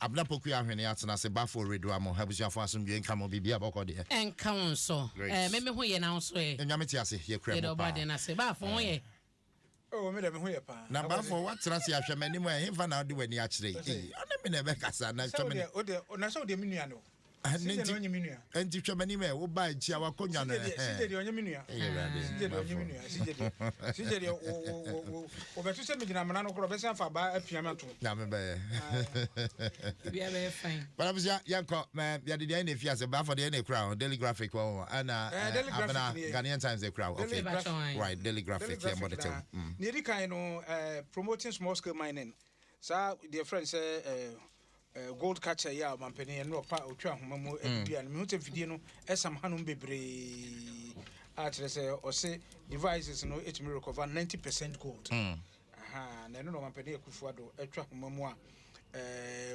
abna poku ahwene atena se bafo redo amo habusua asum dwe nka mo bibia boko de enka won so me ho ye na won so e nyame ti ase ye kra mo pa ye do bade na se bafo ho ye oh me ho ye pa na bafo watena se ahwe mani mo hemfa na de wani akire ana me na be kasa na tweme na so de minua no Nti onye minua enti twemani me wo ba ntia wakonwa no sije de onye minua sije de onye minua sije de o betu se migina mana no kro be se fa ba apiama to na me be bia be fine but abia yanko me ya de na fia se ba for de na crowd daily graphic one ana abana Ghanaian Times the crowd okay right daily graphic here monitor ni ri kan no promoting small scale mining so dear friends say gold catcher ya mampeni no pa otwa homa mu bia no me hote video no esam hanum bebre a tere say o say devices no it me recover 90% gold aha na no mampeni ekufuado etwa homa mu a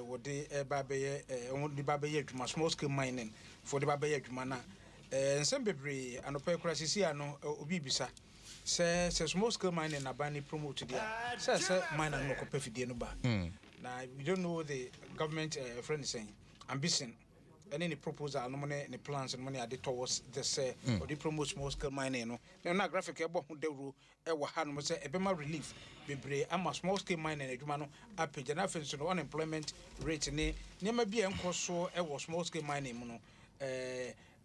wo de ba beye won de ba beye adwuma small scale mining for de ba beye adwuma na nsem bebre anopa kura sisi ano obi bisa say small scale mining na bani promote dia say miner no ko pefidie no ba now we don't know the government friend is saying ambition and any proposal no money any plans and money are towards this or the promote small scale mining no na graphic e bo ho dawru e wa ha no say e be ma relief bebre ama small scale mining adwuma no apage na fenso no unemployment rate ne ma bia enkoso e wo small scale mining mu no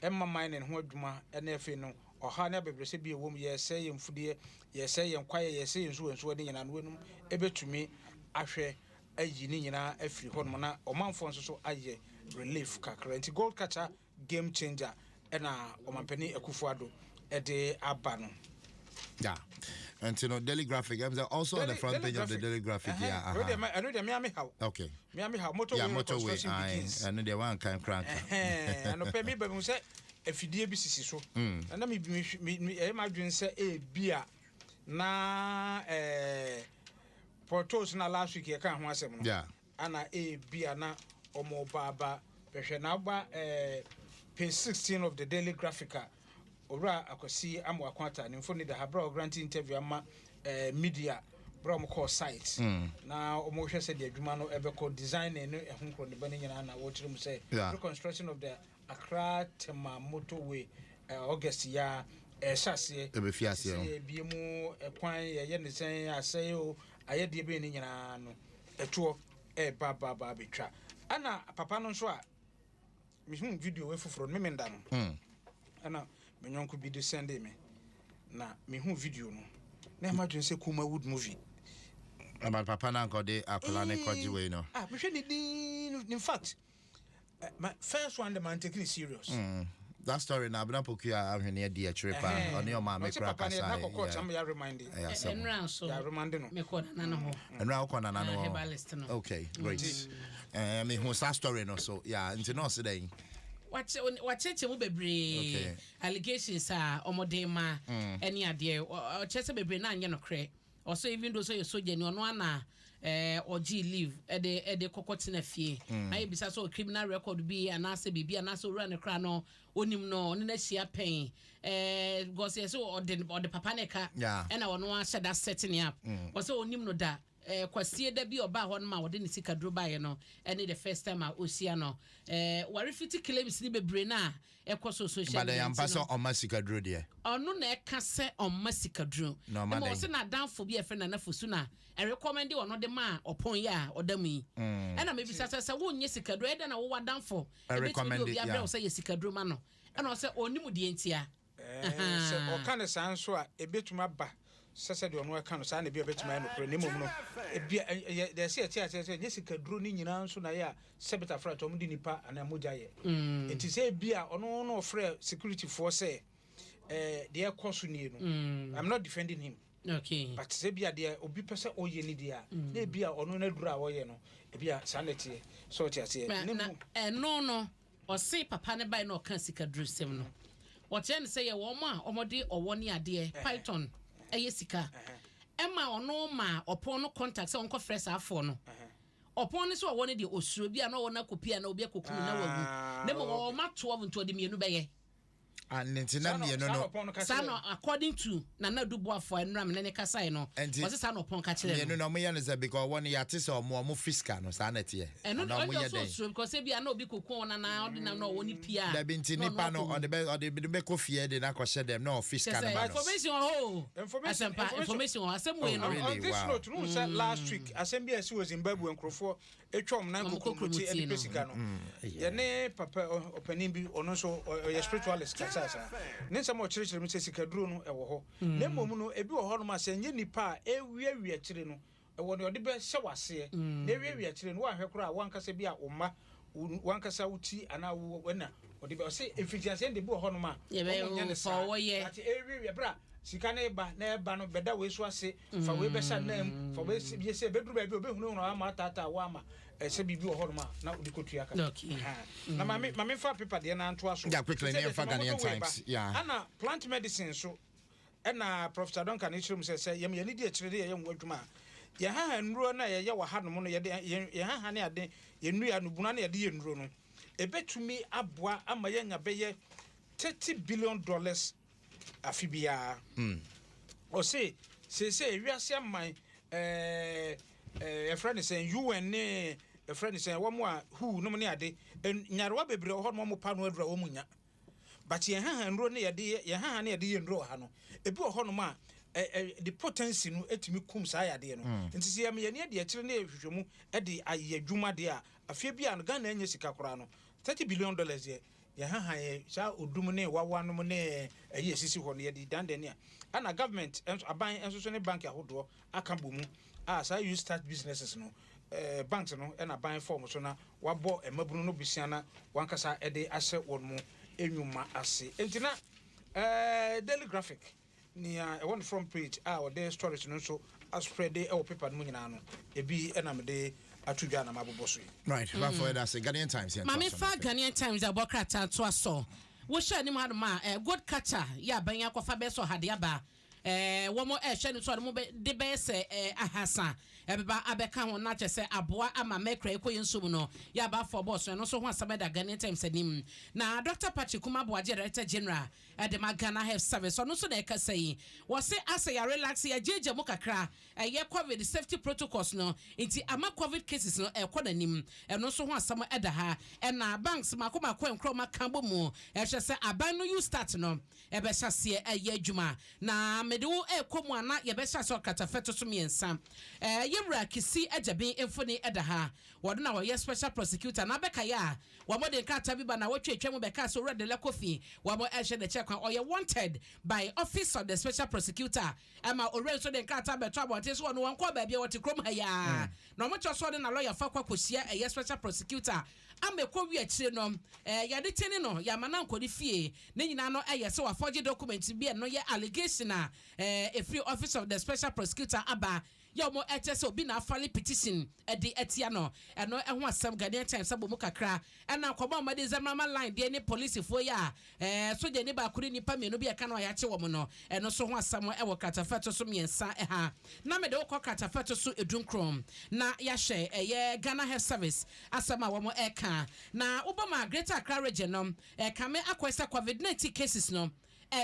emma mining ho adwuma na efe no oha na bebre se bia wom ye say yemfudie ye say yenkwaye ye say yenso de nyina no enum ebetumi ahwe ayi ni nyina afiri ho no na omanfo nso so aye relief kakra nti gold catcher game changer na omampani akufuado de aba no yeah and you know daily graphic also on the front page of the daily graphic I know them me how okay me how motorway I know the one kind crank and no pay me be say afidie bi sisi so na me ma dwen say e bia na Portos na last week ya kan ho asem no yeah ana bia na omo baba behwe na ba page 16 of the daily graphica ora akosi amo akwata ne mfo ni da habra grant interview ama media bra mo call site na omo hwe se de adwuma no ebeko design ne ehunko ne bane nyina na wo tirim say reconstruction of the Accra Tema motorway August ya sase ebefiase bi mu kwan ye ne sen asay o ayede be ni nyina no eto baba betwa ana papa no so a me hu video we foforo me menda no ana me nyonko bi de send me na me hu video no na ma dwen se kuma wood movie about papa na go de akola ne kwaji we no me hwe ni din in fact my first one the man taking it serious that story na abna pokia ahwene di a trepa oni o ma me kra kasa ya remind enran so ya remind no me ko na no enran ko na no no okay great me who sa story no so yeah nti no se den wacheche mu bebre allegations a omodema eni ade o chese bebre na anye no kre also even though so you soldier ni ono ana oji leave ede kokoti na fie ayi bisa so criminal record bi anase bibi anase run kra no onim no ne na hia pen go say so or the papa neka na ono a shada setting up o so onim no da kwasie da bi oba ho no ma wode ne sika dro ba ye no ene the first time a osia no warifiti claims ni bebre na ekoso social media but am paso on masika dro de ono na eka se on masika dro mo se na danfo bi e fe na nafusu na recommend ono de ma opon ya odamu yi ena me bisa se wonye sika dro e da na wo wadanfo e recommend ya bra wo se ye sika dro ma no ena o se onimu de entia se o kan sanso a ebetuma ba sese de ono eka no sa na bia betima no kro ne mom no bia de se tia nyesika duro ni nyina nso na ya sebeta fra to mudi nipa ana moja ye enti se bia ono no frɛ security force de ekoso ni no I'm not defending him okay but se bia de obi pese oye ni dia na bia ono na duro a oye no bia sanity so tia se ne no o se papa ne bai na o kan sika duro sem no o tia ne se ye wo ma omode owo ni ade python sika ema ono ma opon no contact se onko fresh afo no opon ni so wo ne de osuro bia na wo na kopia na obi akokunu na wagu ne mo wo ma 12 nto de mienu beye and ntina me no Sano according to Nana Dubois for and Ram Nene Kasai no was this an upon catching no me say because one ya tisa or more fiscal no sanity and no because if you know be cocoa and now no only pia there been nipa no or the be coffee de na kwhye dem no fiscal information on same way no this note no say last week assembly as was in Zimbabwe nkrofo etwom na kokomuti e pesika no ye ne papa opening bi ono so ye spiritualist kasa ne nsam o chire me se sikaduro no e wo ho na mom no ebi wo ho no ma se nye nipa ewie chire no e wo ne ode be hye wase na ewie chire no wa hwekora wankasa bi a umma wankasa wuti ana wo na ode be se efficiency de bi wo ho no ma ye be for wo ye ati ewie bra sika na eba no beda we so ase fa we be sha nam fa we bi se bedru ba bi obehunu no ama tata wa ama se bibi wo ho ma na odi kotua ka na mame fa paper de na anto aso yeah quickly na fa Ghanaian Times yeah ana plant medicine so na Professor Duncan Ichirum say yem ye ni di akire de ye nwo adwuma ye ha nnuro na ye wa ha no mo no ye ha ne ade ye nnua no buna na ye de ye nnuro no ebetumi aboa ama ye nya be ye $30 billion afibia o say wiase amman a friend say UN ne a friend say wo mo a who no ne ade nyarewa bebre ho no mo pa no adura wo munya but ye ha nro ne ye ha ne ye nro ha no ebi ho no ma the potency no etimi kum sa ya de no nti se ye ne de akire ne hwehwemu e de ayadwuma de a afibia no Ghana anya sika kora no $30 billion ye ya ha ye sha odum ne wawa no ne eye sisi ho ne ye di dandania ana government aban enso ne bank ahodo aka bomu sa you start businesses no banks no na ban form so na wabo emabunu no bisiana wankasa ede ahye won mu enwuma ase entina daily graphic ni one front page or their stories no so spread e paper no nyina no ebi na me de atudwa na maboboso right for that say Ghanaian Times here mama fa Ghanaian Times abokrata to aso wo hye ni ma good catcher ya ban yakofa be so hade aba wo mo hye ni so mo de be se ahasa ebeba abeka ho na chese aboa ama mekra ekoyi nsum no ya ba for boss no so ho asabeda Ghanaian Times anim na Dr. Patrick Kumabo Director General Adom Ghana Health Service no so na ekasai wo se asa ya relax ya jeje mu kakra ye COVID safety protocols no inti ama COVID cases no ekonanim no so ho asam eda ha na banks makoma kwenkro makambo mu hye aban no you start no ebe hyase ye adwuma na medewo ekomu ana ye be hyase okatafeto so miensa yemra kisi ajabe emfoni eda ha wode na wo special prosecutor na beka ya wo mode nkata bi ba na wotwetwa mu beka so red le coffee wo mo ehye de check or you wanted by office of the special prosecutor ama already so de nkata beto abonte so no wonko ba bia wote krom ha ya na mo cho so de na lawyer fa kwakosia special prosecutor amekọ wi akire no ya de tene no ya mana nkodi fie ne nyina no se wa forge document bi no ye allegation a free office of the special prosecutor aba ya mo HSO obi na file petition de etia no eno ho asem Ghanaian Times abo mu kakra na kwaba amade zamama line de ne police fo ya soja ne ba kuri nipa menu bi aka no ya che wo mo no eno so ho asem wo katafeto so miensa ha na me de wo katafeto so edunkrom na ya hye ye Ghana Health Service asema wo mo eka na Obama Greater Accra region no kame akwesa COVID-19 cases no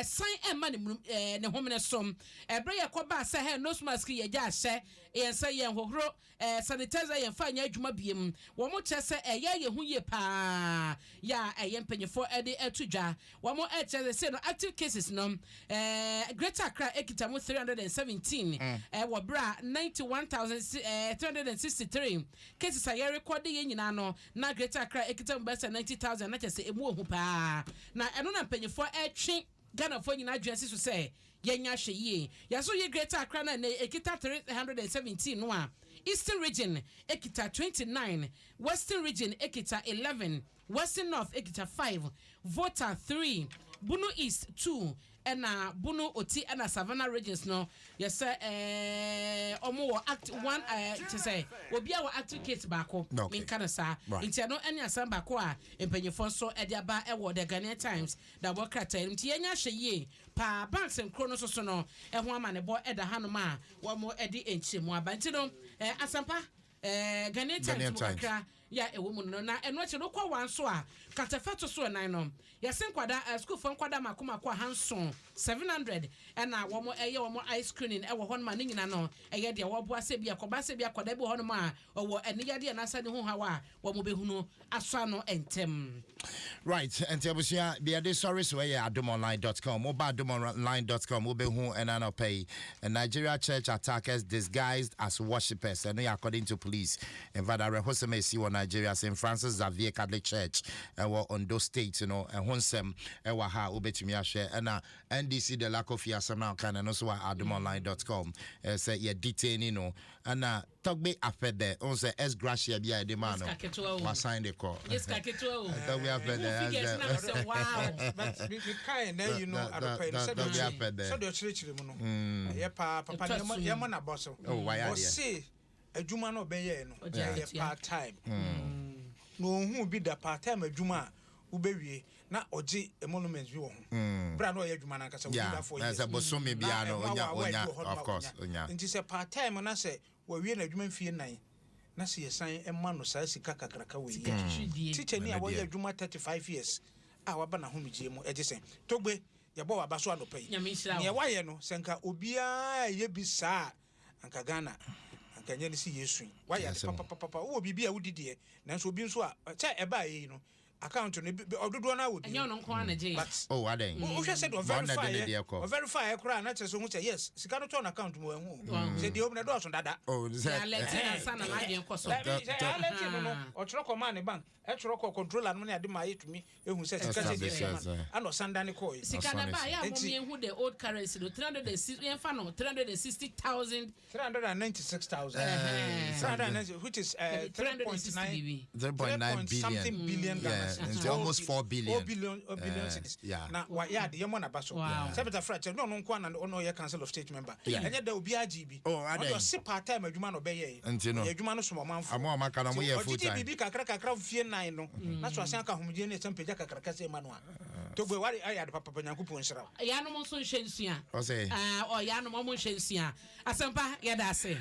sign money ne homene som ebre yakoba say he nose mask ye ja hye ye say ye hohoro sanitizer ye fa nya adwuma biem wo mo che say ye hu ye pa ya ye mpanyefo ede atudwa wo mo che say no active cases no Greater Accra ekita mo 317 wo bra 91,363 cases are recorded ye nyina no na Greater Accra ekita mo besa 90,000 na che say emu ohu pa na eno na mpanyefo etwe Ghana for nyina adwase so say yenya hwe ye yaso ye Greater Accra na ekita 317 no a Eastern region ekita 29 Western region ekita 11 Western North ekita 5 Volta 3 Bunu East 2 ena Bunu Oti ena Savannah regions no yes omo act 1 to say obi a active case baako min kana sa ntia no enya san baako a empanyefo so e dia ba e wo the Ghanaian Times da wo krata ntia enya hye ye pa banks en krono so no e ho ama ne bo e da hanom a wo mo e di enchemu abanti no asampa Ghanaian Times mo kakra ya ewo mu no na eno achi no kwa wan so a katafeto so nan no yesen kwada school fo kwada makoma kwa hanson 700 na wo mo eye wo mo ice cream e wo ho no ma nyina no eye de wo boa se bia koba se bia kwada bi ho no ma wo eniyade na asa ne ho hawa wo mo behunu aso no entem. Right, and Tiabusia, be a sorry, so adomonline.com, adomonline.com, Ubehu and Anopay, a Nigeria church attackers disguised as worshippers, and according to police, and Vadare Hoseme Siwa Nigeria, St. Francis Xavier Catholic Church, and on those states, and Honsem, and Waha, Ubetumiashe, and NDC, the lack of Yasana, and also adomonline.com, say, yeah, detaining, and Togbe after there, on the S. Gracia, be a demand, was signed the call. Yes, Kaketo. We have been there. Wow. But we kind of, you know, so the church, yeah, papa, Yamana Bosso. Oh, why are you? See, a Juma no Bayan, part time. No, who be the part time a Juma, Ubewi, not Oji, a monument you own. Brano Yajumanaka, yeah, as a Bosumi Biano, of course. And it's a part time, and I say, well, we are a human fear nine. Na see a sign and man was says Kaka we teacher near where you 35 years. Our banner home GMO edison. Togbe, your boy Abasuano pay. Near why no, Sanka Ubia, ye be sa, and Kagana, and can you see you swing? Why, Papa, oh, be a woody dear, Nancy be so a chat about you know. Account on or do one out. And you're not quite but oh, I didn't. Who said verify a crowd, not as soon as yes, she cannot turn account more. Said the open doors on that. Oh, let's son and I didn't cost or truck or money bank. A truck or control and money I demand to me. Who says, I know Sandani Coy. Sikana who the old currency, 360,000, 396,000, which is 3.9 billion. It's almost 4 billion. 4 billion cities. Yeah. Now, why, yeah, the Yamana Basso. Senator Fletcher, no, and honor your Council of State member. And yet there will be RGB. Oh, I don't see part time a Juman obey. And you know, Jumanos from a month. I'm more Macana, we have full time. Crack fear 9. That's why Sanka Humjane and Pejaka Cracase Manua. To be what I had Papa Nakupo. Yanamo Shensia. Or Yanamo Shensia. Asampa, Yadase.